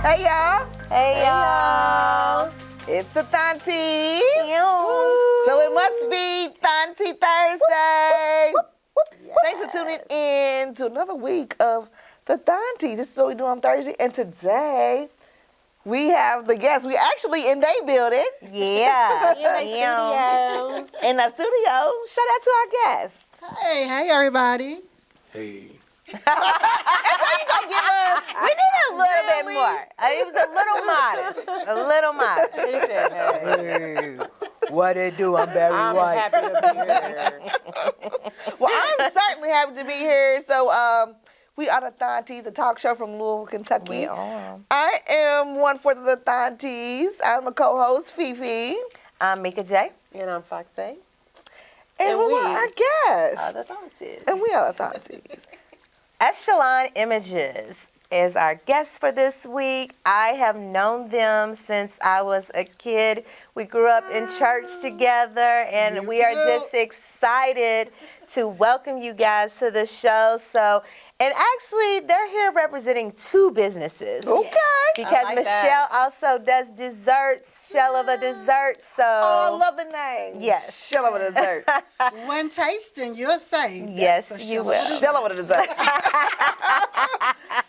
Hey y'all. Hey y'all. It's the Thaunties. So it must be Thauntie Thursday. Thanks for tuning in to another week of the Thaunties. This is what we do on Thursday. And today we have the guests. We actually in their building. Yeah. studio. In the studio. Shout out to our guests. Hey everybody. Hey. That's how you gonna give us. We need a little bit more. It was a little modest. A little modest. He said, hey, What it do? I'm very I'm happy to be here. Well, I'm certainly happy to be here. So we are the Thaunties, a talk show from Louisville, Kentucky. We are. I am one for the Thaunties. I'm a co-host, Fifi. I'm Mika J. And I'm Foxy. And And who we are our guests? Other Thaunties. And we are the Thaunties. Echilann Images is our guest for this week. I have known them since I was a kid. We grew up in church together, and we are just excited to welcome you guys to the show. And actually, they're here representing two businesses. Okay. Because like Michelle also does desserts, Chelle of a dessert. So Oh, I love the name. Yes. Shell over the dessert. One taste and you'll say. Yes, that's a you show. will. Shell over the dessert.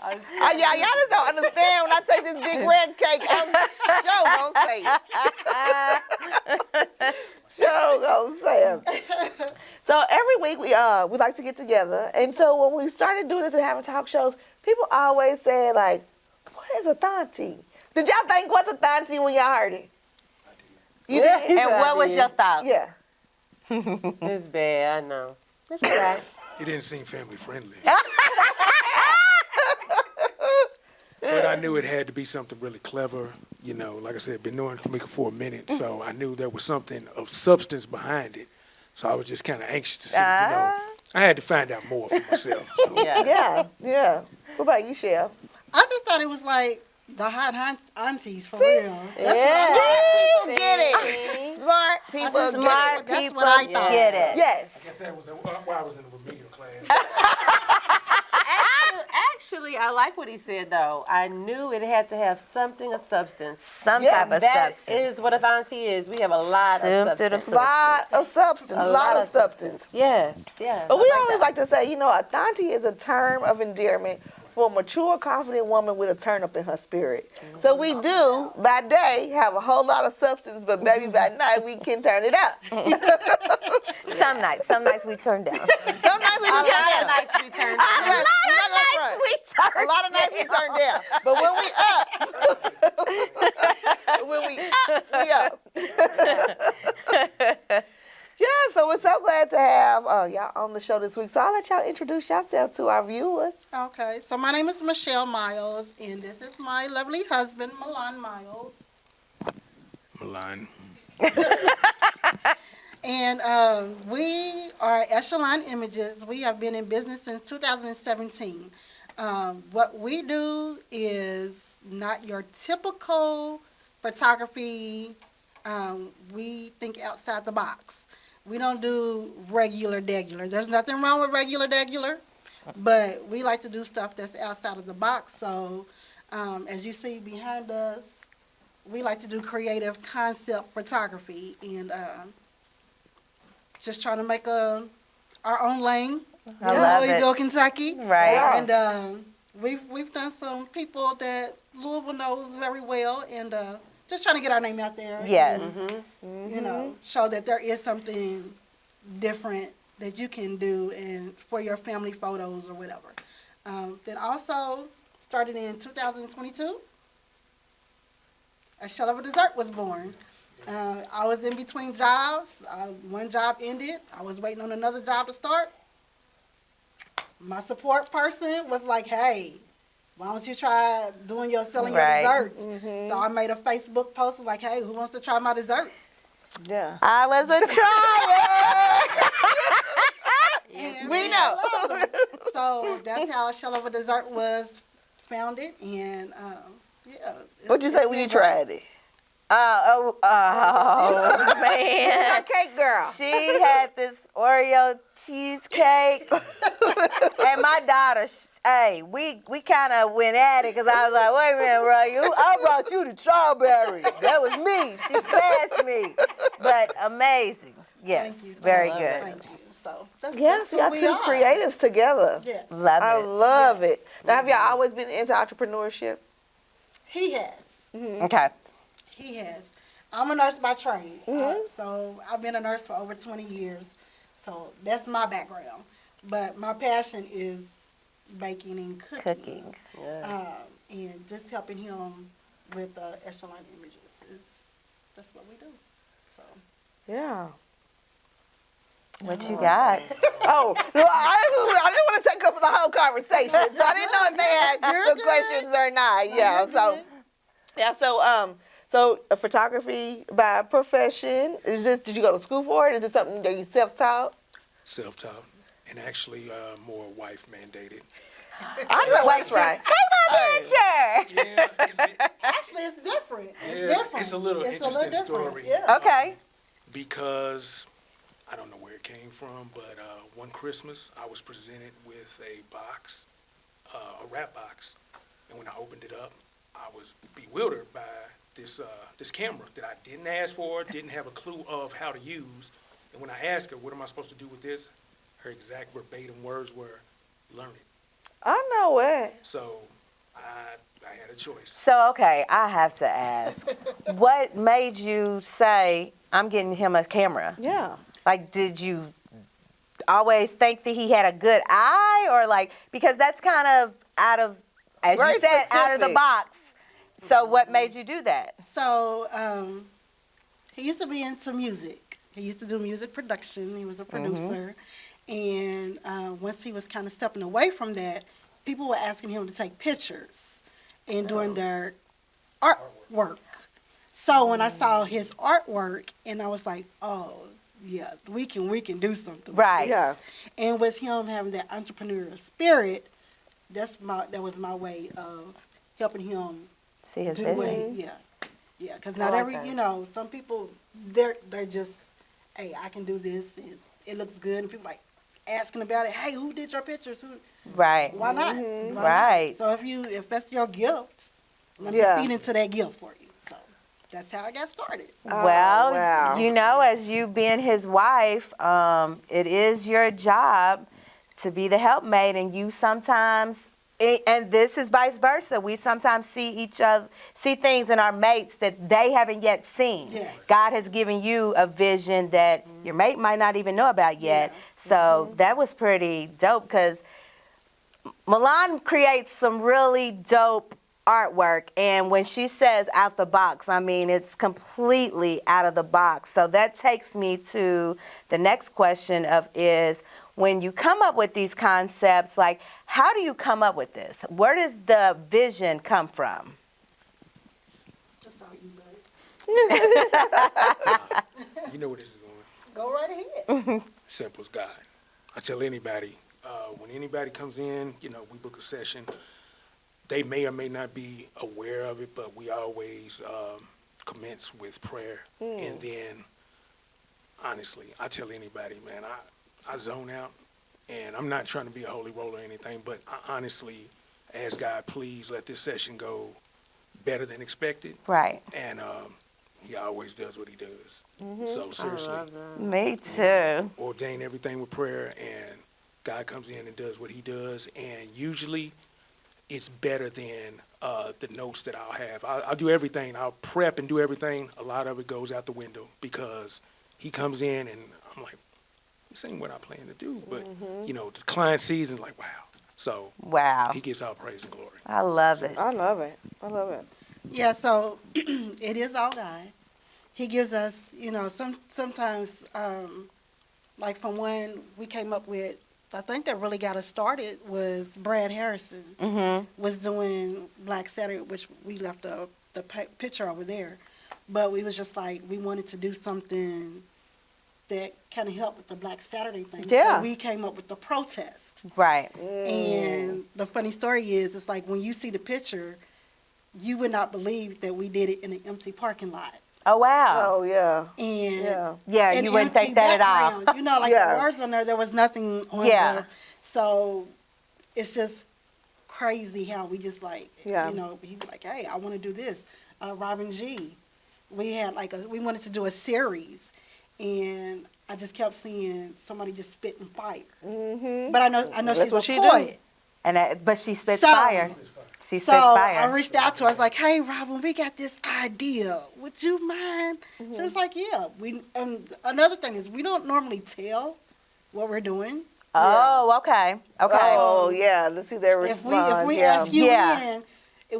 Y'all just don't understand when I take this big red cake, I'm sure gonna say it. Sure gonna say it. So every week we like to get together, and so when we started doing this and having talk shows, people always say like, "What is a Thauntie?" Did y'all think what's a Thauntie when y'all heard it? You did? And what was your thought? Yeah. It's bad, I know. It's all right. It didn't seem family friendly. But I knew it had to be something really clever. You know, like I said, been knowing Kamika for a minute, so I knew there was something of substance behind it. So I was just kind of anxious to see, I had to find out more for myself. So. Yeah. What about you, Chelle? I just thought it was like the hot aunties for real. People get it. Smart people Smart get it. people what I thought. get it. Yes. I guess that was why I was in the remedial class. Actually, I like what he said, though. I knew it had to have something of substance. Some type of That substance. is what a Thauntie is. We have a lot of substance. Lot of substance. Yes. But we always like to say, a Thauntie is a term of endearment for a mature, confident woman with a turn up in her spirit. So we do, by day, have a whole lot of substance, but maybe by night we can turn it up. Some nights we turn down. Sometimes we A can turn lot down. of nights we turn A lot of nights we turn down. But when we up, Yeah, so we're so glad to have y'all on the show this week. So I'll let y'all introduce yourself to our viewers. Okay, so my name is Michelle Miles, and this is my lovely husband, Milan Miles. Milan. And we are Echilann Images. We have been in business since 2017. What we do is not your typical photography. We think outside the box. We don't do regular. There's nothing wrong with regular, but we like to do stuff that's outside of the box. So as you see behind us, we like to do creative concept photography and just trying to make our own lane I in love Louisville, it. Kentucky. Right. And we've done some people that Louisville knows very well, and just trying to get our name out there. Yes. And, show that there is something different that you can do and for your family photos or whatever. Then also started in 2022. A Shell of a Dessert was born. I was in between jobs. One job ended. I was waiting on another job to start. My support person was like, hey, why don't you try selling your desserts? So I made a Facebook post like, hey, who wants to try my desserts? Yeah. I was a tryer. And We know. So that's how Shell of a Dessert was founded. And What'd you say when you tried it? Oh, man. A cake girl. She had this Oreo cheesecake. And my daughter, hey, we kind of went at it because I was like, wait a minute, bro, I brought you the strawberry. That was me. She smashed me. But amazing. Yes, Thank you. very love good. it. Thank you. So that's, Yes, that's who y'all we two are. creatives together. Yes. Love I it. love it. Now, have y'all always been into entrepreneurship? He has. Okay. He has. I'm a nurse by trade. Mhm. So I've been a nurse for over 20 years. So that's my background. But my passion is baking and cooking. Cooking. And just helping him with Echilann images. That's what we do. So. Yeah. What you got? Oh, no, I didn't want to take up the whole conversation, so I didn't know if they had You're some good. questions or not. Yeah, You're so good. yeah, so photography by profession. Did you go to school for it? Is it something that you self-taught? Self-taught, and actually more wife mandated. I know that's right. Picture. Yeah, Actually, it's different. It's yeah, different. it's a little interesting different. story. Yeah. Okay. Because I don't know where it came from, but one Christmas I was presented with a box, a wrap box, and when I opened it up, I was bewildered by this camera that I didn't ask for, didn't have a clue of how to use. And when I asked her, what am I supposed to do with this? Her exact verbatim words were, learn it. I know it. So I had a choice. So, okay, I have to ask, what made you say, I'm getting him a camera? Yeah. Like, did you always think that he had a good eye? Or like, because that's kind of out of, as Very you said, out of the specific. box. So what made you do that? So he used to be into music. He used to do music production. He was a producer. And once he was kind of stepping away from that, people were asking him to take pictures and doing their artwork. So when I saw his artwork, and I was like, oh, yeah, we can do something. Right. With Yeah. this. And with him having that entrepreneurial spirit, that was my way of helping him See his do what vision? he, yeah, because I not like every, that. some people they're just, hey, I can do this and it looks good, and people like asking about it. Hey, who did your pictures? Right. Why not? Mhm. Why Right. not? So if that's your gift, let me Yeah. feed into that gift for you. So that's how I got started. Oh, Well, wow. you know, as you being his wife, it is your job to be the helpmate, and you sometimes, and this is vice versa. We sometimes see things in our mates that they haven't yet seen. Yes. God has given you a vision that your mate might not even know about yet. Yeah. So that was pretty dope, because Milan creates some really dope artwork, and when she says out the box, I mean, it's completely out of the box. So that takes me to the next question is, when you come up with these concepts, like, how do you come up with this? Where does the vision come from? Just so you know. You know where this is going. Go right ahead. Simple as God. I tell anybody, when anybody comes in, we book a session. They may or may not be aware of it, but we always commence with prayer. And then, honestly, I tell anybody, man, I zone out. And I'm not trying to be a holy roller or anything, but I honestly ask God, please let this session go better than expected. Right. And he always does what he does. So seriously, Me too. ordain everything with prayer, and God comes in and does what he does. And usually it's better than the notes that I'll have. I'll do everything. I'll prep and do everything. A lot of it goes out the window because he comes in and I'm like, this ain't what I plan to do. But, the client sees and like, wow. So Wow. he gets all praise and glory. I love it. I love it. I love it. Yeah, so it is all God. He gives us, sometimes, like from when we came up with, I think that really got us started was Brad Harrison was doing Black Saturday, which we left the picture over there. But we was just like, we wanted to do something that kind of helped with the Black Saturday thing. Yeah. So we came up with the protest. Right. And the funny story is, it's like when you see the picture, you would not believe that we did it in an empty parking lot. Oh, wow. Oh, yeah. And Yeah. Yeah, an you wouldn't empty think that at all. background. Like Yeah. the words on there was nothing on Yeah. there. So it's just crazy how we just like, Yeah. you know, he'd be like, hey, I want to do this. Robin G, we had like we wanted to do a series, and I just kept seeing somebody just spitting fire. Mm-hmm. But I know That's she's what a she poet. But she spits So- fire. She spits So I fire. reached out to her. I was like, "Hey, Robin, we got this idea. Would you mind?" She was like, "Yeah." We another thing is we don't normally tell what we're doing. Oh, okay. Okay. Oh, yeah. Let's see their If response. we yeah. ask you Yeah. in,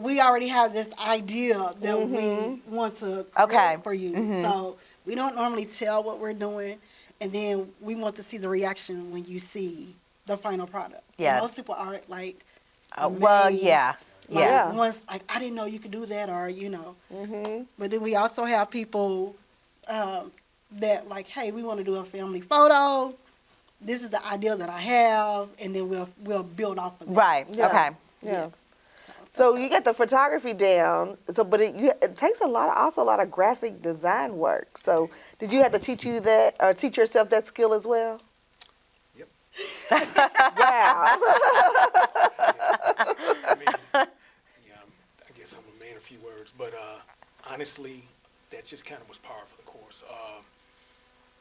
we already have this idea that we want to create for you. So we don't normally tell what we're doing, and then we want to see the reaction when you see the final product. Yeah. And most people are like, Well, amazed. yeah. Like, Yeah. once, like, I didn't know you could do that, or, you know. Mm-hmm. But then we also have people that, like, hey, we want to do a family photo. This is the idea that I have, and then we'll build off of that. Right. Yeah. Okay. Yeah. So you get the photography down. So, but it takes also a lot of graphic design work. So, did you have to teach yourself that skill as well? Yep. Wow. I mean, yeah, I guess I'm a man of few words, but honestly, that just kind of was par for the course.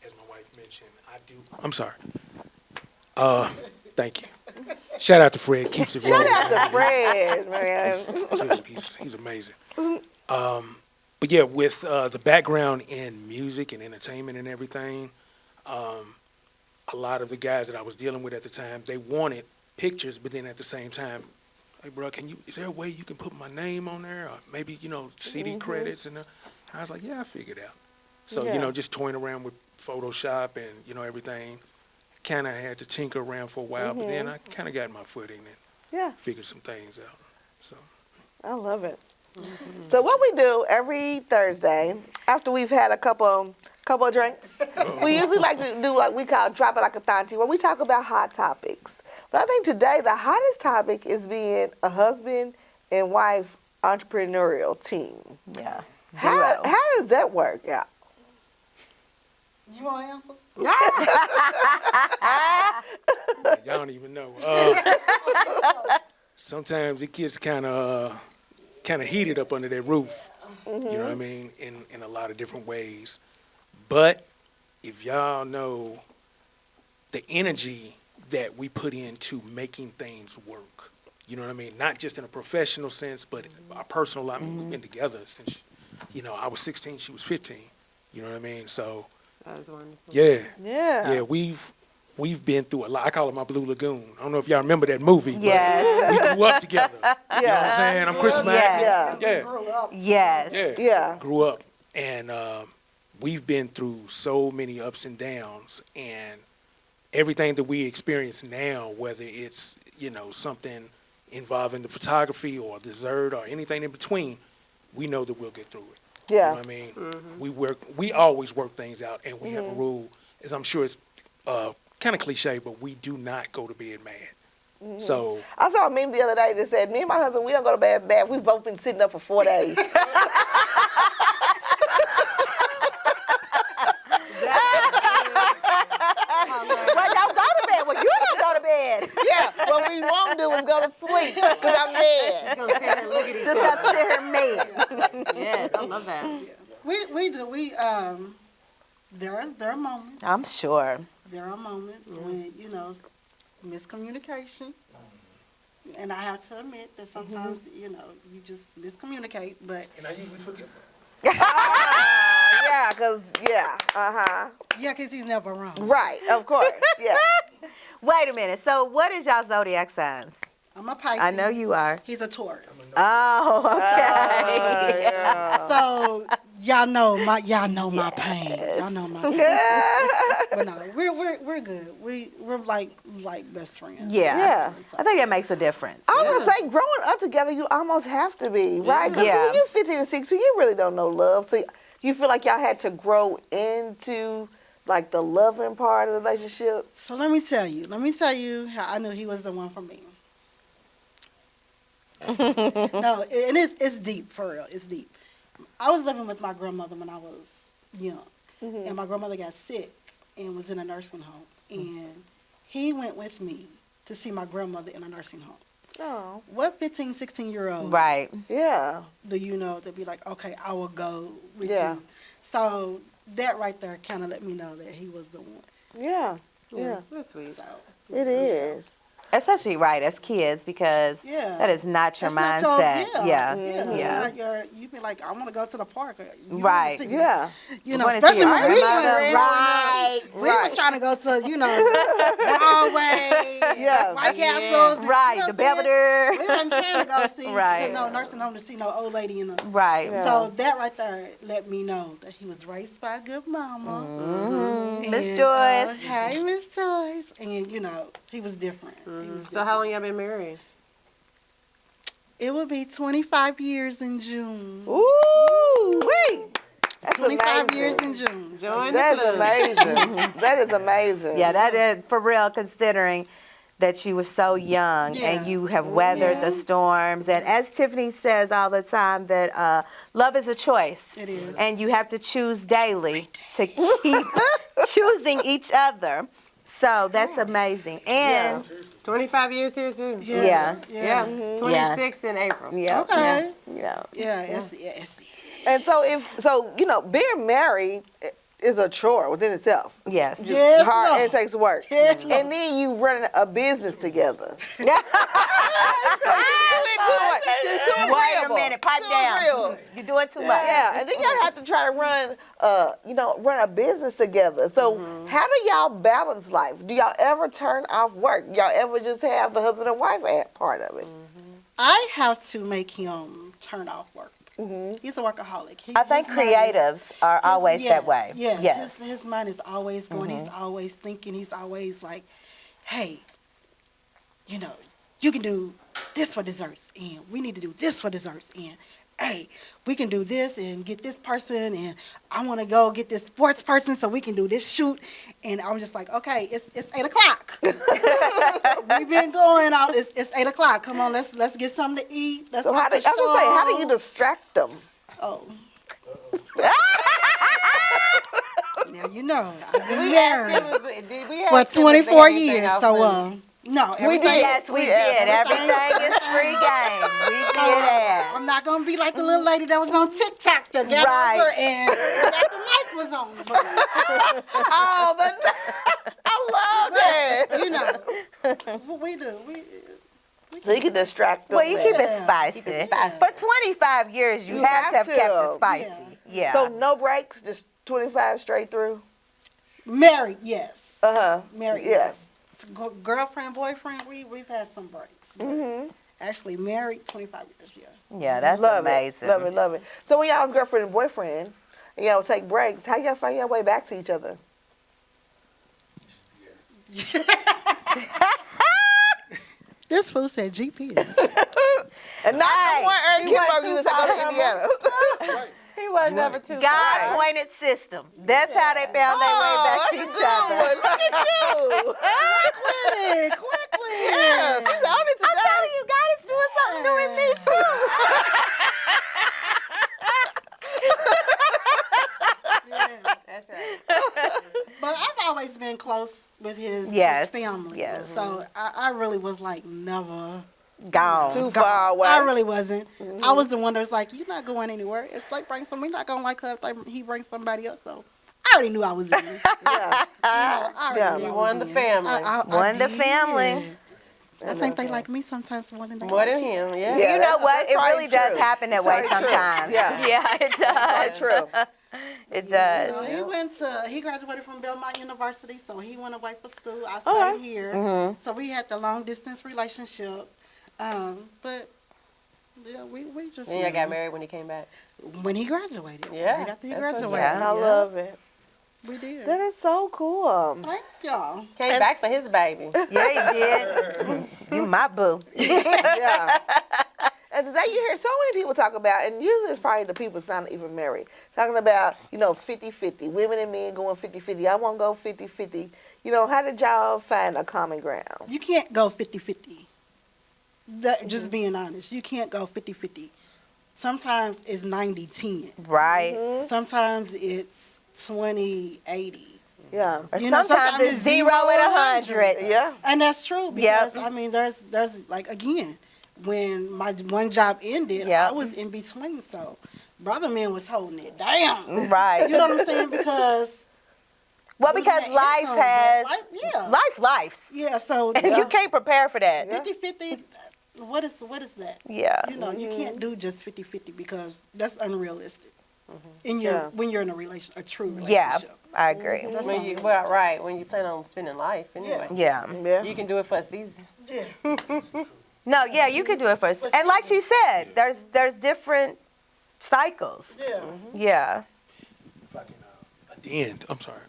As my wife mentioned, I'm sorry. Thank you. Shout out to Fred. Keeps it rolling. Shout out to Fred, man. Dude, he's amazing. But yeah, with the background in music and entertainment and everything, a lot of the guys that I was dealing with at the time, they wanted pictures, but then at the same time, hey, bro, is there a way you can put my name on there, or maybe CD credits and I was like, yeah, I figured out. So Yeah. just toying around with Photoshop and everything, kind of had to tinker around for a while, but then I kind of got my footing and Yeah, figured some things out. So I love it. So what we do every Thursday after we've had a couple of drinks, we usually like to do what we call drop it like a Thauntie, where we talk about hot topics. But I think today the hottest topic is being a husband and wife entrepreneurial team. Yeah. How does that work out? You want to answer? y'all don't even know. Sometimes it gets kind of heated up under that roof. You know what I mean? In a lot of different ways. But if y'all know the energy that we put into making things work, you know what I mean? Not just in a professional sense, but our personal life. I mean, we've been together since, I was 16, she was 15. You know what I mean? So, That was wonderful. yeah. Yeah. Yeah, we've been through a lot. I call it my Blue Lagoon. I don't know if y'all remember that movie. But Yes. we grew up together. You know what I'm saying? I'm Chris Mack. Yeah. Yeah. Grew up. Yes. Yeah. Yeah. Grew up. And we've been through so many ups and downs. And everything that we experience now, whether it's, something involving the photography or dessert or anything in between, we know that we'll get through it. Yeah. You know what I mean? We always work things out, and we have a rule, as I'm sure it's kind of cliche, but we do not go to bed mad. So I saw a meme the other day that said, me and my husband, we don't go to bed bad. We've both been sitting up for 4 days. Well, don't go to bed. Well, you don't go to bed. Yeah, what we won't do is go to sleep because I'm mad. Go sit here and look at each Just other. got to sit here mad. Yes, I love that. We do. There are moments. I'm sure. There are moments when, miscommunication. And I have to admit that sometimes, you just miscommunicate. But and I usually forget. Yeah, because, yeah, because he's never wrong. Right, of course, yeah. Wait a minute. So, what is y'all zodiac signs? I'm a Pisces. I know you are. He's a Taurus. Oh, okay. Yeah. So y'all know my pain. Y'all know my pain. But no, we're good. We're like best friends. Yeah. Yeah. I think that makes a difference. I was gonna say, growing up together, you almost have to be, right? Because Yeah. when you're 15 and 16, you really don't know love. So you feel like y'all had to grow into, like, the loving part of the relationship? So let me tell you how I knew he was the one for me. No, and it's deep, for real. It's deep. I was living with my grandmother when I was young, and my grandmother got sick and was in a nursing home, and he went with me to see my grandmother in a nursing home. Oh, What 15, 16-year-old Right. yeah. do you know to be like, okay, I will go with Yeah. you? So that right there kind of let me know that he was the one. Yeah. Yeah. That's sweet. So It is. Especially right as kids, because yeah, that is not your that's mindset. not your, Yeah. yeah. Yeah. It's not your, you be like, I want to go to the park. You wanna Right. see- Yeah. You know, wanna see especially your when we grandmother. were Right. we was trying to go to, Broadway, Yeah. White Castles, Right. You know The what I'm saying? Belvedere. We weren't trying to go see Right. to no nursing home to see no old lady in the. Right. Yeah. So that right there let me know that he was raised by a good mama. Mm-hmm. Miss And, Joyce. hey, Miss Joyce, and he was different. He was So how long y'all been married? It will be 25 years in June. Ooh, wait. That's 25 amazing. years in June. Join the That's club. amazing. That is amazing. Yeah, that is for real, considering that you were so young Yeah. and you have weathered the storms. And as Tiffany says all the time, that love is a choice. It is. And you have to choose daily to keep choosing each other. So that's amazing. And 25 years here too. Yeah. Yeah. 26 in April. yeah, Okay. yeah. Yeah, it's And so being married is a chore within itself. Yes. Just Yes, hard, no. and it takes work. Yes, no. And then you run a business together. Wait a minute, pipe down. Real. You're doing too much. Yeah, and then y'all have to try to run a business together. So how do y'all balance life? Do y'all ever turn off work? Y'all ever just have the husband and wife part of it? I have to make him turn off work. Mm-hmm. He's a workaholic. I think his mind is- creatives are always yes, that way. Yes, Yes. His mind is always going. He's always thinking. He's always like, hey, you can do this for desserts, and we need to do this for desserts, and hey, we can do this and get this person, and I want to go get this sports person so we can do this shoot. And I'm just like, okay, it's 8:00. We've been going out. It's 8:00. Come on, let's get something to eat. Let's So watch a show. how do you distract them? Oh. Now you know I've been married for 24 years, so no, We did. Yes, we did. Everything is free game. We did that. I'm not gonna be like the little lady that was on TikTok that got Right. over and forgot the mic was on. But, Oh, I love that. what we do, So you can distract them. Well, you keep it Yeah. spicy. For 25 years, you have to have kept it spicy. Yeah. So no breaks, just 25 straight through. married, yes, married, Yes. Girlfriend, boyfriend, we've had some breaks. But Mm-hmm. actually married 25 years, yeah. Yeah, that's Love amazing. it, love it. So when y'all was girlfriend and boyfriend, and y'all would take breaks, how y'all find your way back to each other? This fool said GPS. And not Hey, the one Eric you went Kimberg too used to go far, to Emma. Indiana. He was never too God pointed system. That's how they found their way back to look each at other. you. Look at you. Quickly. Yeah, she's on it I'm today. telling you, God is doing something new in me too. Yeah. That's right. But I've always been close with his Yes, family. yes. So I really was like never Gone. Too far away. I really wasn't. I was the one that was like, you're not going anywhere. It's like we're not going like her if he brings somebody else. So I already knew I was in. Yeah. I already Yeah. knew You I won was the in. family. I Won the did. family. I think they like me sometimes more than they More like than him. him, yeah. Yeah. You know what? that's It probably really does true. happen that way That's probably true. sometimes. Yeah. Yeah, it That's does. true. It does. He graduated from Belmont University, so he went away for school. I stayed here. So we had the long distance relationship. But yeah, we just And y'all got married when he came back. when he graduated. Yeah, Right after he that's what's graduated. up. I love it. We did. That is so cool. Thank y'all. Came back for his baby. Yeah, he did. You my boo. Yeah. And today you hear so many people talk about, and usually it's probably the people that's not even married, talking about, 50-50, women and men going 50-50. I want to go 50-50. How did y'all find a common ground? You can't go 50-50. Just being honest. You can't go 50-50. Sometimes it's 90-10. Right. Sometimes it's 20-80. Yeah. Or You know, sometimes it's 0 and 100. Yeah. And that's true Yep. because I mean, there's like again, when my one job ended, Yep. I was in between. So, brother man was holding it down. Right. You know what I'm saying? Because Well, losing because that life income, has life, lives. yeah. So And you can't prepare for that. Yeah. 50-50, what is that? Yeah. You know, you can't do just 50-50 because that's unrealistic. In Yeah. when you're in a true Yeah, relationship. I agree. That's When you, well, right, when you plan on spending life anyway. Yeah. Yeah. You can do it for a season. No, yeah, you can do it first. And like she said, there's different cycles. Yeah. Yeah. If I can, at the end, I'm sorry.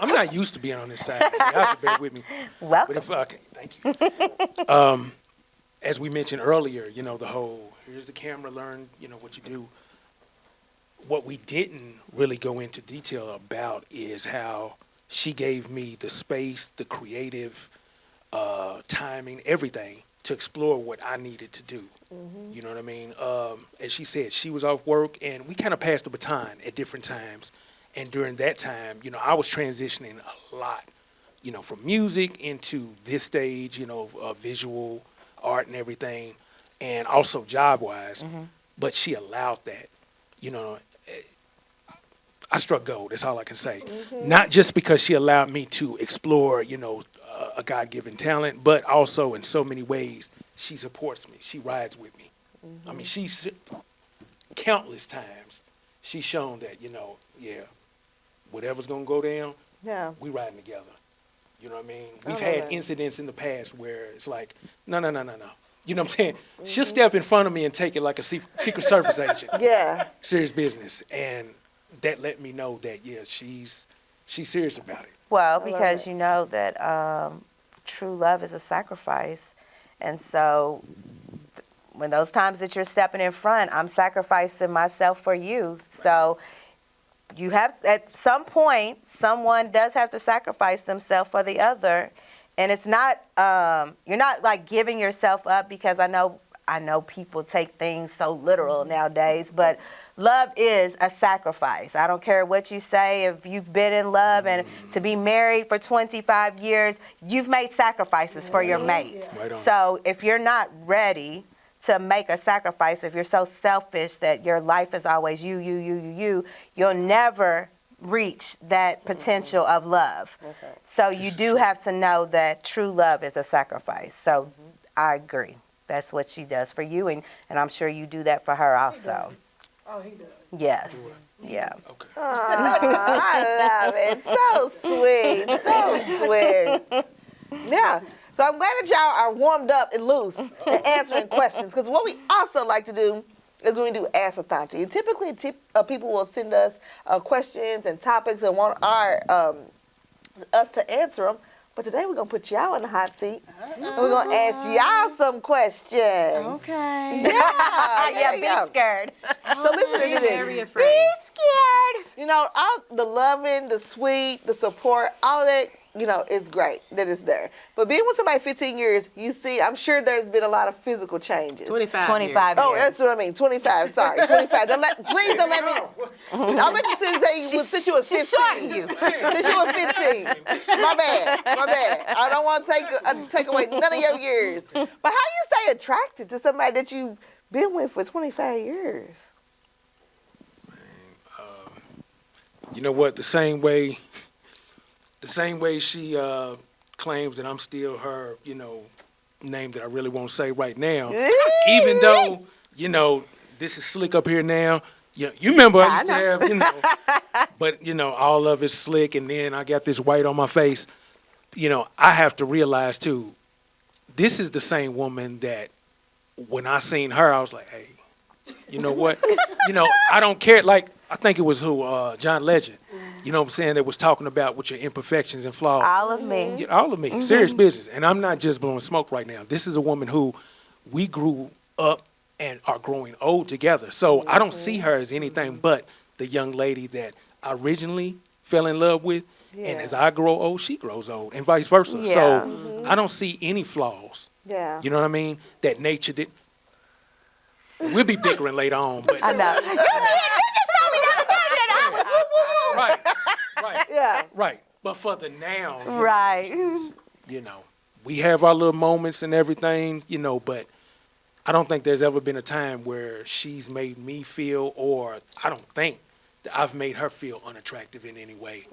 I'm not used to being on this side, so y'all should bear with me. But Welcome. if I can, thank you. As we mentioned earlier, you know, the whole, here's the camera, learn, you know, what you do. What we didn't really go into detail about is how she gave me the space, the creative timing, everything to explore what I needed to do. You know what I mean? As she said, she was off work, and we kind of passed the baton at different times. And during that time, you know, I was transitioning a lot, you know, from music into this stage, you know, of visual art and everything, and also job-wise. But she allowed that, you know. I struck gold. That's all I can say. Not just because she allowed me to explore, you know, a God-given talent, but also in so many ways, she supports me. She rides with me. I mean, she's countless times she's shown that, you know, yeah, whatever's gonna go down, Yeah. we riding together. You know what I mean? I We've love had that. incidents in the past where it's like, no. You know what I'm saying? She'll step in front of me and take it like a Secret Service agent. Yeah. Serious business. And that let me know that, yeah, she's serious about it. Well, love because it. you know that true love is a sacrifice. And so when those times that you're stepping in front, I'm sacrificing myself for you. So you have, at some point, someone does have to sacrifice themselves for the other. And it's not, you're not like giving yourself up, because I know people take things so literal nowadays, but love is a sacrifice. I don't care what you say. If you've been in love and to be married for 25 years, you've made sacrifices for your mate. Right on. So if you're not ready to make a sacrifice, if you're so selfish that your life is always you'll never reach that potential of love. That's right. So you do have to know that true love is a sacrifice. So I agree. That's what she does for you, and I'm sure you do that for her also. Oh, he does. Yes. Yeah. Okay. I love it. So sweet. So sweet. Yeah. So I'm glad that y'all are warmed up and loose and answering questions. Because what we also like to do is when we do Ask a Thauntie. And typically, people will send us questions and topics and want us to answer them. But today we're going to put y'all in the hot seat. And we're going to ask y'all some questions. Okay. Yeah. Yeah, there you go. be scared. So listen to this. Very Be afraid. scared. You know, all the loving, the sweet, the support, all of that, you know, is great that it's there. But being with somebody 15 years, you see, I'm sure there's been a lot of physical changes. 25 25 Oh, years. that's what I mean. 25. Sorry, 25. Please don't let me. I'll make you say since you was 15. She's shorting you. Since you was 15. My bad. I don't want to take away none of your years. But how you stay attracted to somebody that you've been with for 25 years? You know what? The same way she claims that I'm still her, you know, name that I really won't say right now. Even though, you know, this is slick up here now. You remember I used to have, you know, but, you know, all of it's slick, and then I got this white on my face. You know, I have to realize, too, this is the same woman that when I seen her, I was like, hey, you know what? You know, I don't care. Like, I think it was John Legend, you know what I'm saying, that was talking about with your imperfections and flaws. All of me. Yeah, all of me. Serious business. And I'm not just blowing smoke right now. This is a woman who we grew up and are growing old together. So I don't see her as anything but the young lady that I originally fell in love with. And Yeah. as I grow old, she grows old, and vice versa. Yeah. So I don't see any flaws. Yeah. You know what I mean? That nature did. We'll be bickering later on. But I know. You just told me the other day that I was woo woo woo. Right. Right. Yeah. Right. But for the now, you know, Right. you know, we have our little moments and everything, you know, but I don't think there's ever been a time where she's made me feel, or I don't think that I've made her feel unattractive in any way,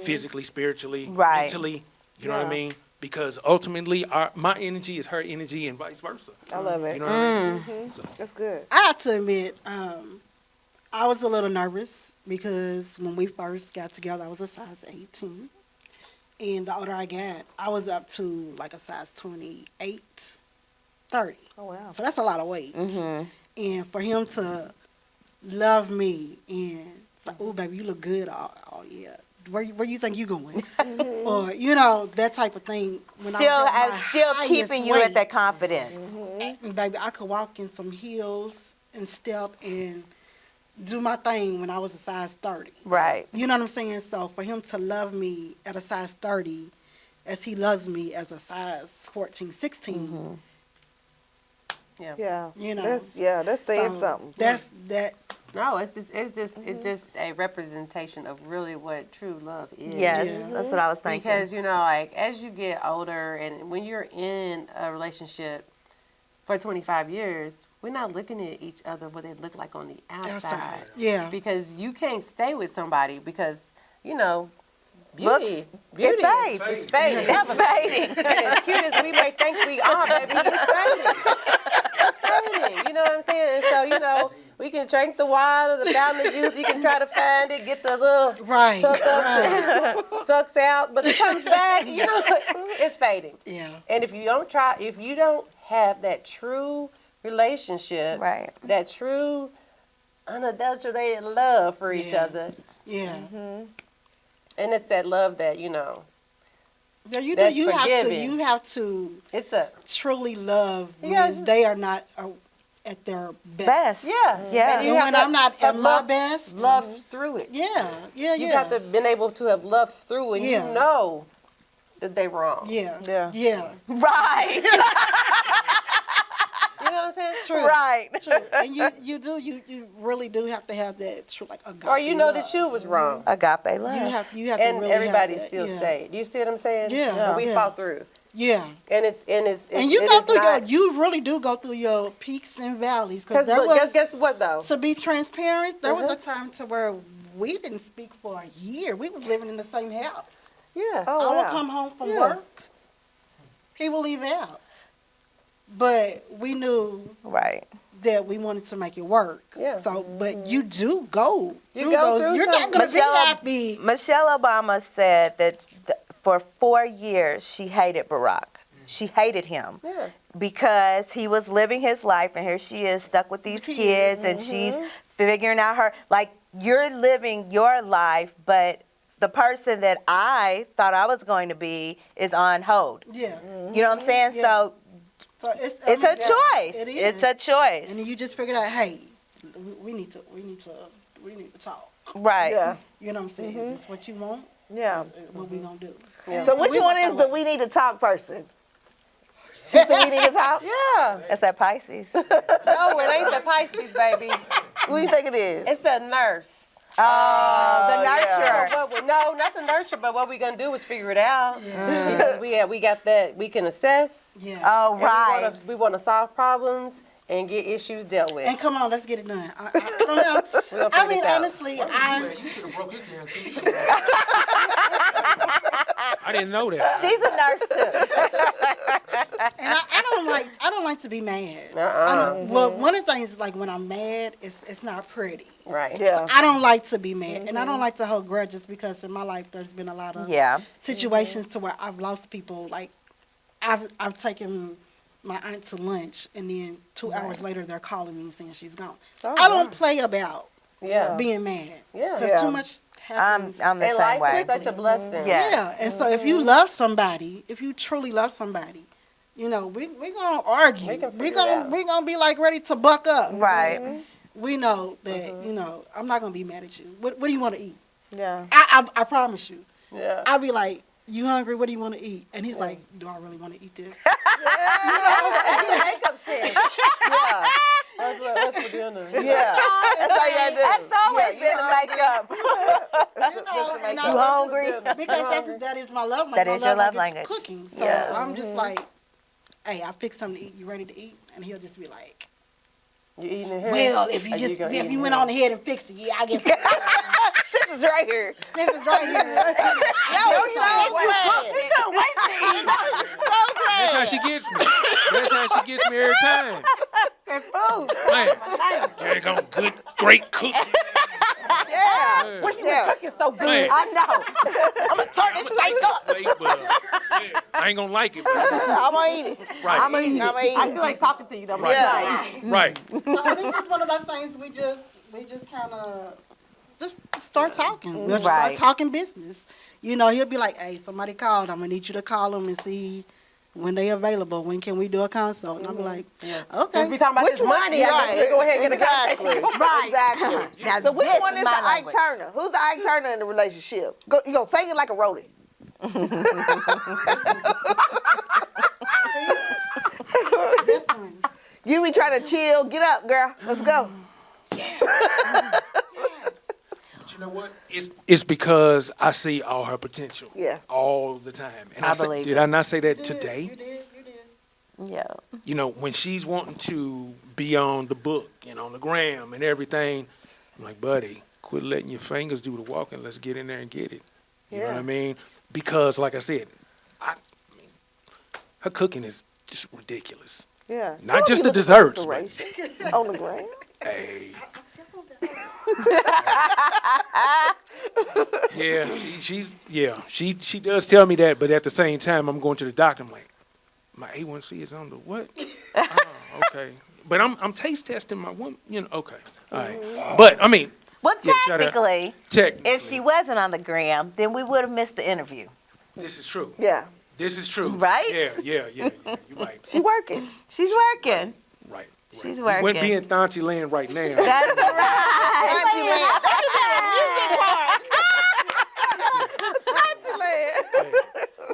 physically, spiritually, Right. mentally. You know what I Yeah. mean? Because ultimately, my energy is her energy, and vice versa. I love it. You know what I mean? So, That's good. I have to admit, I was a little nervous because when we first got together, I was a size 18. And the older I got, I was up to like a size 28, 30. Oh, wow. So that's a lot of weight. And for him to love me and, oh, baby, you look good. Oh yeah. Where you think you going? Or, you know, that type of thing. When I'm my still highest keeping you at that weight. confidence. And baby, I could walk in some heels and step and do my thing when I was a size 30. Right. You know what I'm saying? So for him to love me at a size 30 as he loves me as a size 14, 16, Yeah. you know. That's saying So something. That's that. No, it's just a representation of really what true love is. Yes, Yeah. that's what I was thinking. Because, you know, like, as you get older and when you're in a relationship for 25 years, we're not looking at each other what they look like on the outside. Yeah. Because you can't stay with somebody because, you know, Looks, beauty it fades. is fading. It's fading. As cute as we may think we are, baby, it's fading. It's fading. You know what I'm saying? And so, you know, we can drink the water, the fountain of youth. You can try to find it, get the little Right. suck ups and sucks out, but it comes back. You know, it's fading. Yeah. And if you don't have that true relationship, Right. that true unadulterated love for each Yeah. other, Yeah. and it's that love that, you know, Yeah, you do. That's You forgiving. have to it's a truly love when Yeah. they are not at their best. Best. yeah. Yeah. And you And have when to I'm not have at my love- best, love through it. Yeah. Yeah. You Yeah. have to been able to have loved through, and Yeah. you know that they wrong. Yeah. Yeah. Yeah. Right. You know what I'm saying? True. Right. True. And you really do have to have that true, like agape Or you know love. that you was wrong, Agape You love. have to and really everybody have that. still Yeah. stayed. You see what I'm saying? Yeah. But we Yeah. fought through, Yeah. and it's And you it go is through not, you really do go through your peaks and valleys because because there was guess what though? to be transparent. There was a time to where we didn't speak for a year. We was living in the same house. Yeah. Oh, I would wow. come home from Yeah. work. He would leave out. But we knew Right. that we wanted to make it work. Yeah. So, but you do go You through go those. through You're not some- going to be Michelle- happy. Michelle Obama said that for 4 years she hated Barack. She hated him Yeah. because he was living his life, and here she is stuck with these kids, and she's figuring out her, like, you're living your life, but the person that I thought I was going to be is on hold. Yeah. You know what I'm saying? Yeah. So So it's it's a choice. It is. It's a choice. And then you just figured out, hey, we need to talk. Right. Yeah. You know what I'm saying? Is this what you want? Yeah. What we gonna do? So which one is the we need to talk person? She said we need to talk? Yeah. It's that Pisces. No, it ain't the Pisces, baby. Who do you think it is? It's the nurse. Oh, the yeah. nurturer. So no, not the nurture, but what we're gonna do is figure it out because we got that we can assess. Yeah. Oh, And right. we want to solve problems and get issues dealt with. And come on, let's get it done. I don't know. We're gonna I figure mean, this out. honestly, you could have broke his down too. I didn't know that. She's a nurse too. and I don't like to be mad. Uh-uh. Well, one of the things is like when I'm mad, it's not pretty. Right. Yeah. I don't like to be mad, and I don't like to hold grudges because in my life there's been a lot of Yeah. situations to where I've lost people. Like I've taken my aunt to lunch, and then 2 hours later they're calling me and saying she's gone. Oh, I don't wow. play about Yeah. being mad Yeah. because Yeah. too much I'm happens. the And same life way. is such a blessing. Yeah. Yeah, and so if you love somebody, if you truly love somebody, you know we're gonna argue. We can We're figure it out. gonna be like ready to buck up. Right. But we know that you know I'm not gonna be mad at you. What do you want to eat? Yeah. I promise you. Yeah. I'll be like, you hungry? What do you want to eat? And he's like, do I really want to eat this? Makeup scene. Yeah. That's for dinner. Yeah. That's how you gotta do. That's always Yeah, been the makeup. and You hungry? Because that is my love language. That is My your love language language. is cooking. So Yes. I'm just like, hey, I picked something to eat. You ready to eat? And he'll just be like, You eating in here? well, if you Or just gonna eat if in you went here? on ahead and fixed it, yeah, I guess This is right here. this is right here. No, he's so glad. That's how she gets me. That's how she gets me every time. Man, Jack on good, great cook. Yeah. Wish you been cooking so good. Man. I know. I'm gonna turn this sink up. I ain't gonna like it, but I'm gonna eat it. right. I'm gonna eat it. I'm gonna eat I it. feel like talking to you though. Yeah. Right. So this is one of those things we just kind of just start talking. We'll start Right. talking business. You know, he'll be like, hey, somebody called. I'm gonna need you to call them and see when they available. When can we do a consult? And I'll be like, okay. Since we talking about this money, I guess we go ahead and get a conversation. Right. Exactly. Now So which this one is is my the Ike language. Turner? Who's the Ike Turner in the relationship? You go sing it like a rodent. This one. You be trying to chill. Get up, girl. Let's go. But you know what? It's because I see all her potential. Yeah. All the time. And I believe did it. I not say that You today? did. Yeah. You know, when she's wanting to be on the book and on the gram and everything, I'm like, buddy, quit letting your fingers do the walking. Let's get in there and get it. You know what Yeah. I mean? Because, like I said, her cooking is just ridiculous. Yeah. Not Don't just be the looking for desserts, but- inspiration on the ground. Hey. Yeah, she does tell me that, but at the same time, I'm going to the doctor. I'm like, my A1C is on the what? Oh, okay. But I'm taste testing my one. You know, okay, all right. But I mean, Well, yeah, shout out. technically, if she wasn't on the gram, then we would have missed the interview. This is true. Yeah. This is true. Right? Yeah. You're right. She working. She's working. Right. She's We working. wouldn't be in Thaunties land right now. That's right.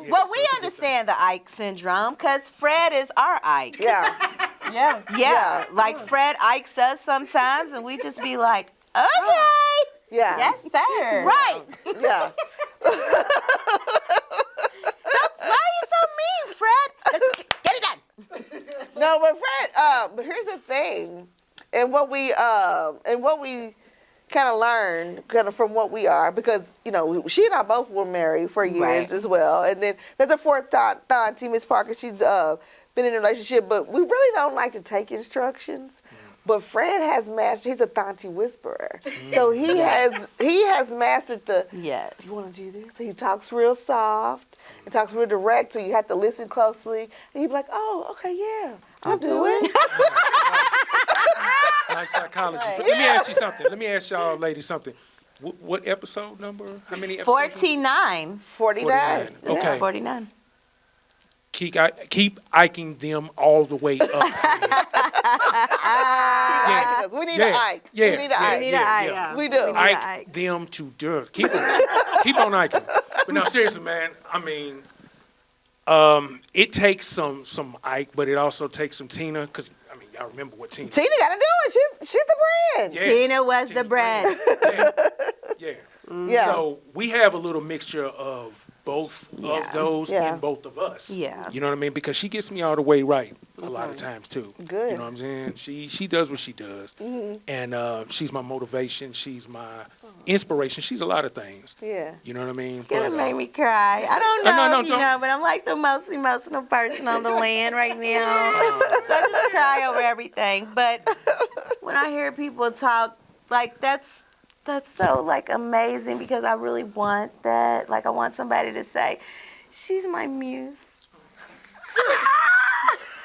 Well, we understand the Ike syndrome because Fred is our Ike. Yeah. Yeah. Yeah, like Fred Ikes us sometimes, and we just be like, okay. Yeah. Yes, sir. Right. Yeah. Why are you so mean, Fred? Let's get it done. No, but Fred, but here's the thing, and what we kind of learned kind of from what we are, because you know she and I both were married for years Right. as well, and then there's a fourth Thauntie, Miss Parker. She's been in a relationship, but we really don't like to take instructions. But Fred has mastered. He's a Thauntie whisperer, so he has mastered the. Yes. You want to do this? He talks real soft and talks real direct, so you have to listen closely. And you'd be like, oh, okay, yeah, I'll do it. Nice psychology. Let me ask you something. Let me ask y'all ladies something. What episode number? How many episodes? 49. 49. This Okay. is 49. Keep Iking them all the way up. Yeah. We need an Ike. Yeah, We need an yeah, Ike. We need yeah, an Ike. yeah. We do. We need an Ike Ike. them to dirt. Keep on Iking. But no, seriously, man. I mean, it takes some Ike, but it also takes some Tina, because I mean, y'all remember what Tina. Tina got to do it. She's the brand. Yeah. Tina was the Tina's bread. Yeah. Yeah. So we have a little mixture of both Yeah. of those Yeah. in both of us. Yeah. You know what I mean? Because she gets me all the way right a lot of times too. Good. You know what I'm saying? She does what she does. And she's my motivation. She's my inspiration. She's a lot of things. Yeah. You know what I mean? Gonna But, make me cry. I don't No, know no, if you don't. know, but I'm like the most emotional person on the land right now. So I just cry over everything. But when I hear people talk, like that's so like amazing, because I really want that. Like I want somebody to say, she's my muse.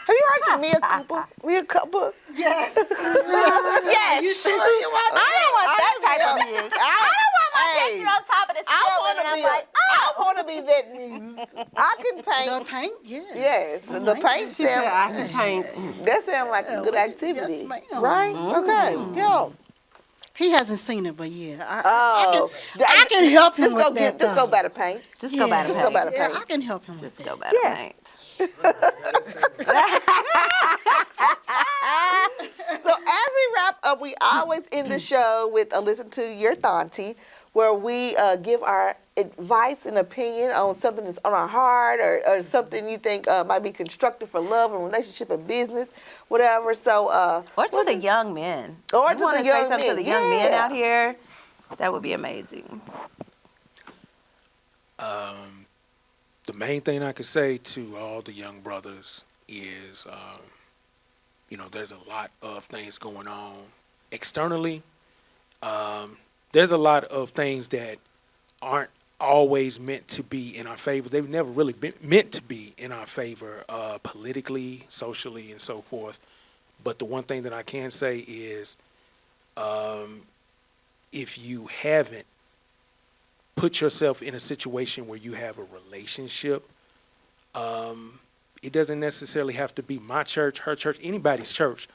Have you heard of Mia Cooper? Mia Cooper? Yes. Yes. You sure you want I don't want that I type don't of muse. I don't want my Hey, picture on top of the I ceiling, want and to I'm be. like, I want to be that muse. I can paint. The paint? Yes. Yes, the paint She said I sound. can paint. That sounds like a good activity, Yes, ma'am. right? Okay, yo. He hasn't seen it, but yeah. Oh, I can help him Just with go that. just go by the paint. just go by the Just go paint. by the Yeah, paint. I can help him Just with go that. by the Yeah. paint. So as we wrap up, we always end the show with a listen to your Thauntie. where we give our advice and opinion on something that's on our heart or something you think might be constructive for love and relationship and business, whatever. So, Or to the young men. Or you to want the to say young something to men, the young men yeah. out here? That would be amazing. The main thing I could say to all the young brothers is, there's a lot of things going on externally. There's a lot of things that aren't always meant to be in our favor. They've never really been meant to be in our favor, politically, socially, and so forth. But the one thing that I can say is, if you haven't put yourself in a situation where you have a relationship, it doesn't necessarily have to be my church, her church, anybody's church,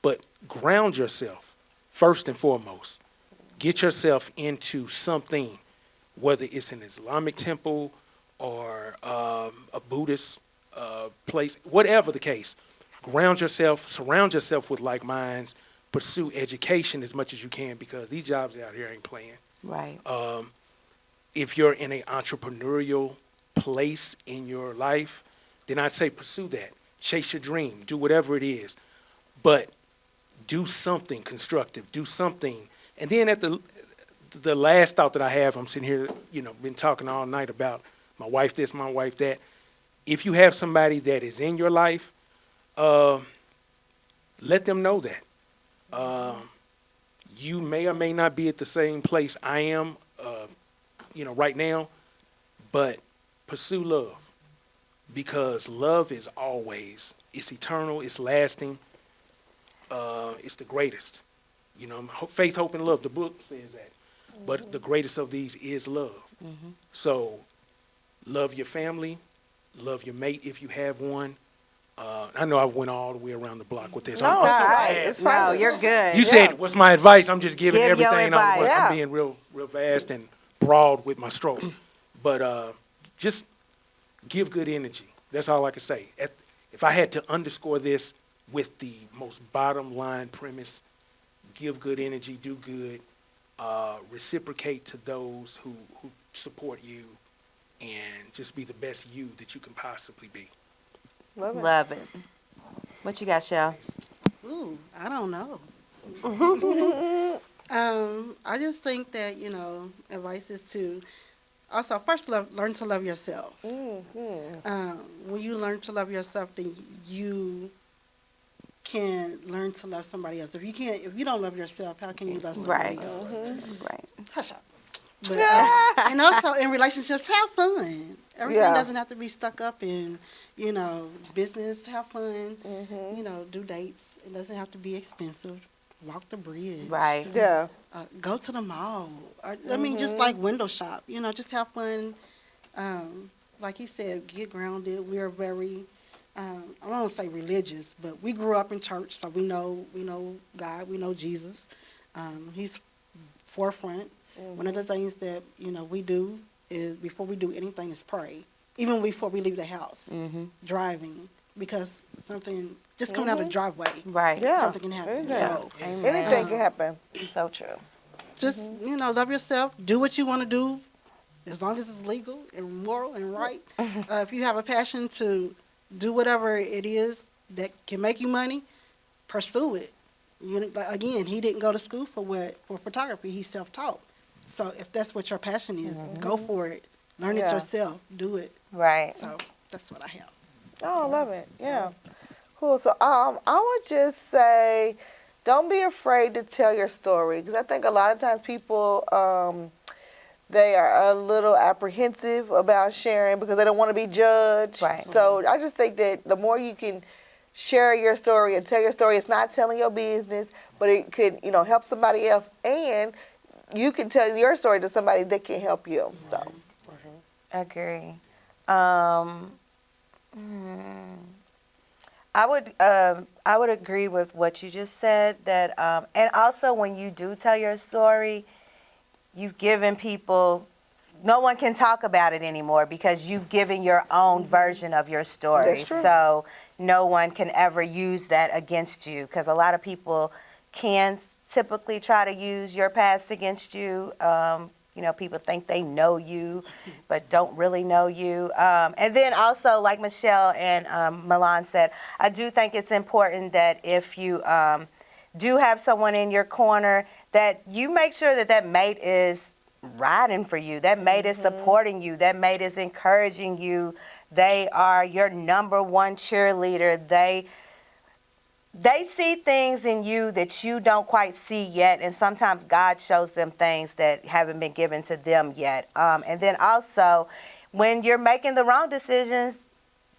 but ground yourself first and foremost. Get yourself into something, whether it's an Islamic temple or a Buddhist place, whatever the case. Ground yourself, surround yourself with like minds, pursue education as much as you can, because these jobs out here ain't playing. Right. If you're in an entrepreneurial place in your life, then I'd say pursue that. Chase your dream. Do whatever it is. But do something constructive. Do something. And then at the last thought that I have, I'm sitting here, been talking all night about my wife this, my wife that. If you have somebody that is in your life, let them know that. You may or may not be at the same place I am, right now, but pursue love, because love is always, it's eternal, it's lasting, it's the greatest. Faith, hope, and love, the book says that. But the greatest of these is love. Mm-hmm. So love your family, love your mate if you have one. I know I went all the way around the block with this. No, I'm it's so all right. fast. It's fine. No, you're good. You said, what's my advice? I'm just giving Give your everything. advice. Yeah. I'm being real vast and broad with my stroke. But just give good energy. That's all I can say. If I had to underscore this with the most bottom line premise, give good energy, do good, reciprocate to those who support you, and just be the best you that you can possibly be. Love it. Love it. What you got, Chelle? Ooh, I don't know. I just think that, advice is to also first learn to love yourself. When you learn to love yourself, then you can learn to love somebody else. If you don't love yourself, how can you love somebody else? Right. Hush up. But, and also in relationships, have fun. Everything doesn't have to be stuck up in, business. Have fun. Do dates. It doesn't have to be expensive. Walk the bridge. Right. Yeah. Go to the mall. I mean, just like window shop. Just have fun. Like he said, get grounded. We are very, I don't want to say religious, but we grew up in church, so we know God, we know Jesus. He's forefront. One of the things that we do is before we do anything is pray, even before we leave the house, driving, because something just coming out of the driveway, Right. Yeah. something can happen. Amen. So Anything can happen. So true. just love yourself, do what you want to do, as long as it's legal and moral and right. If you have a passion to do whatever it is that can make you money, pursue it. Again, he didn't go to school for photography. He's self-taught. So if that's what your passion is, go for it. Learn it yourself. Do it. Right. So that's what I have. Oh, I love it. Yeah. Cool. So I would just say, don't be afraid to tell your story, because I think a lot of times people they are a little apprehensive about sharing because they don't want to be judged. Right. So I just think that the more you can share your story and tell your story, it's not telling your business, but it could help somebody else, and you can tell your story to somebody that can help you. So. Agree. I would agree with what you just said, that and also when you do tell your story, you've given people, no one can talk about it anymore because you've given your own version of your story. That's true. So no one can ever use that against you, because a lot of people can typically try to use your past against you, people think they know you, but don't really know you. And then also, like Michelle and Milan said, I do think it's important that if you do have someone in your corner, that you make sure that that mate is riding for you, that mate is supporting you, that mate is encouraging you. They are your number one cheerleader. They see things in you that you don't quite see yet, and sometimes God shows them things that haven't been given to them yet. And then also, when you're making the wrong decisions,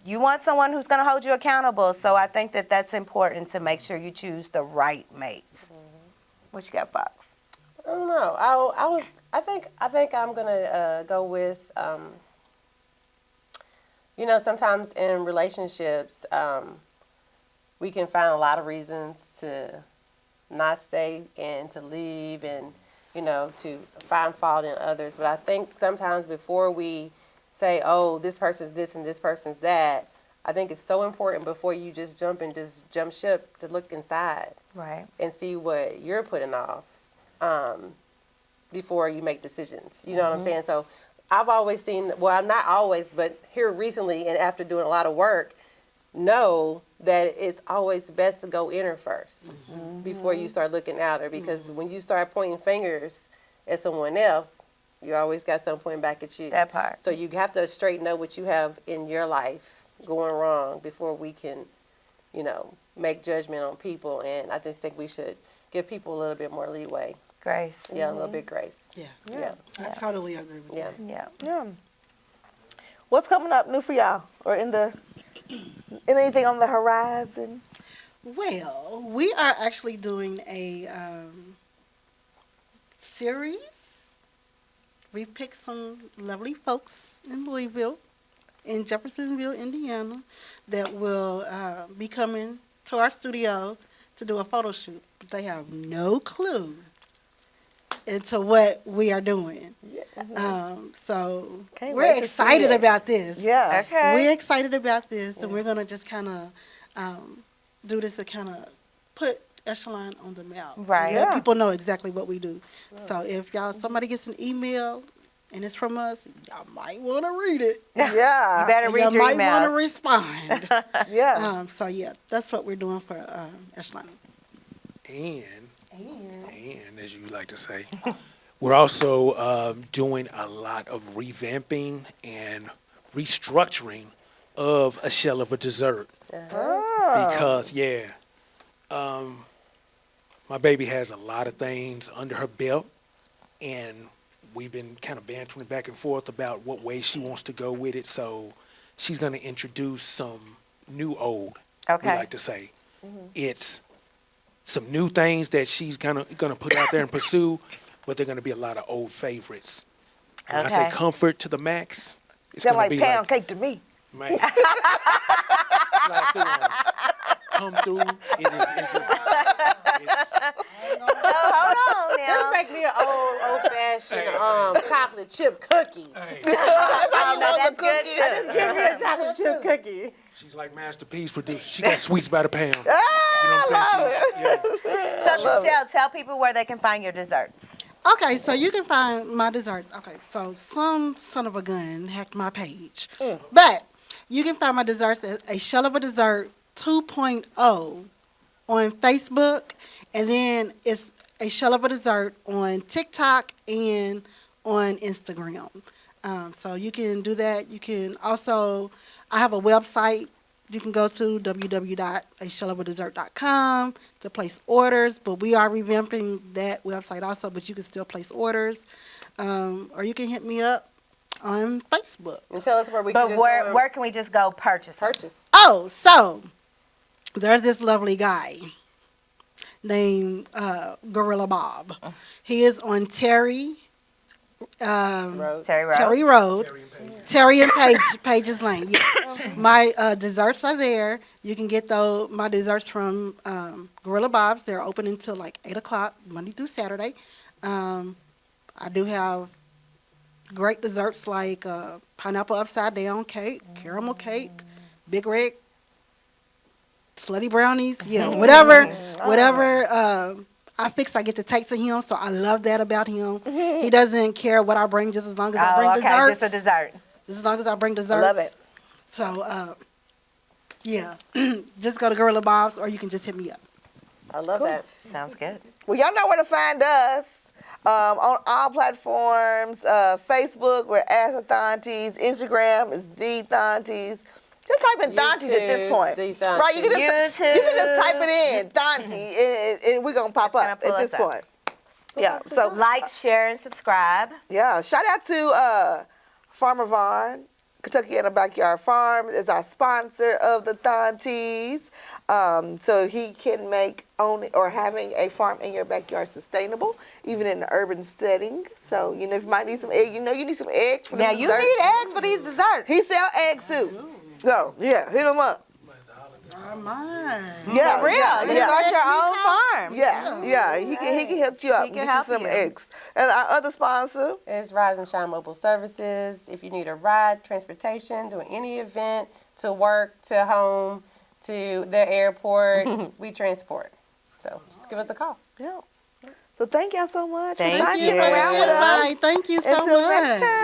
you want someone who's going to hold you accountable. So I think that that's important to make sure you choose the right mates. What you got, Fox? I don't know. I think I'm gonna go with. Sometimes in relationships, we can find a lot of reasons to not stay and to leave, and to find fault in others. But I think sometimes before we say, "Oh, this person's this and this person's that," I think it's so important before you just jump ship to look inside, Right. and see what you're putting off before you make decisions. You know what I'm saying? So I've always seen, well, not always, but here recently and after doing a lot of work, know that it's always best to go inner first before you start looking outer, because when you start pointing fingers at someone else, you always got something pointing back at you. That part. So you have to straighten out what you have in your life going wrong before we can, make judgment on people. And I just think we should give people a little bit more leeway. Grace. Yeah, a little bit grace. Yeah. I totally agree with Yeah. that. Yeah. What's coming up new for y'all? Or anything on the horizon? Well, we are actually doing a series. We picked some lovely folks in Louisville, in Jeffersonville, Indiana, that will be coming to our studio to do a photo shoot. But they have no clue into what we are doing. So Can't we're wait to see excited it. about this. Yeah. Okay. We're excited about this, and we're going to just kind of do this to kind of put Echilann on the map. Right. Let Yeah. people know exactly what we do. So if somebody gets an email and it's from us, y'all might want to read it. Yeah. You better And read y'all your might want to emails. respond. Yeah. So yeah, that's what we're doing for Echilann. And as you like to say, we're also doing a lot of revamping and restructuring of A Shell of a Dessert. Because, my baby has a lot of things under her belt, and we've been kind of bantering back and forth about what way she wants to go with it. So she's going to introduce some new old, we like to say. It's some new things that she's kind of going to put out there and pursue, but they're going to be a lot of old favorites. When I say comfort to the max, it's Sound going like to be pound like, cake to me. man, slide through on 'em. Come through. It's just, So hold on Just now. make me an old-fashioned chocolate chip cookie. hey, Oh, no, that's good Just too. give me a chocolate chip cookie. she's like Masterpiece producer. She got sweets by the pound. You Ah, know what I'm saying? So Michelle, tell people where they can find your desserts. Okay, so you can find my desserts. Okay, so some son of a gun hacked my page. But you can find my desserts at A Shell of a Dessert 2.0 on Facebook. And then it's A Shell of a Dessert on TikTok and on Instagram. So you can do that. You can also, I have a website. You can go to www.ashellovadessert.com to place orders, but we are revamping that website also, but you can still place orders. Or you can hit me up on Facebook. And tell us where we But can just where go and where can we just go purchase them? purchase. Oh, so there's this lovely guy named Gorilla Bob. He is on Road. Terry Rowe. Terry Road. Terry and Page's Lane. Yeah. My desserts are there. You can get my desserts from Gorilla Bob's. They're open until like 8 o'clock, Monday through Saturday. I do have great desserts like pineapple upside down cake, caramel cake, Big Red, slutty brownies. Yeah, whatever I get to take to him, so I love that about him. He doesn't care what I bring, just as long as I bring desserts. Just a dessert. Just as long as I bring desserts. I love it. So, yeah, just go to Gorilla Bob's, or you can just hit me up. I love that. Sounds good. Well, y'all know where to find us. On all platforms, Facebook, we're as the Thaunties. Instagram is the Thaunties. Just type in Thaunties at this YouTube, point. the Thaunties. Right, you can just type it in, YouTube. Thauntie, and we're going to pop It's gonna up pull at this us up. point. Yeah, so, Like, share, and subscribe. yeah, shout out to Farmer Vaughn. Kentucky in a Backyard Farm is our sponsor of the Thaunties. So he can make owning or having a farm in your backyard sustainable, even in the urban setting. So, you know, if you might need some eggs, you know, you need some eggs for the Now, you desserts. need eggs for these desserts. He sell eggs too. So, yeah, hit him up. Oh, my. Yeah, For real. yeah, You yeah. start your own farm. Yeah, he can help you out. He can Get help you some you. eggs. And our other sponsor, It's Rise and Shine Mobile Services. If you need a ride, transportation, doing any event, to work, to home, to the airport, we transport. So just give us a call. yeah. So thank y'all so much. Thank for you. sticking around with us. Bye. Thank you so Until much. next time.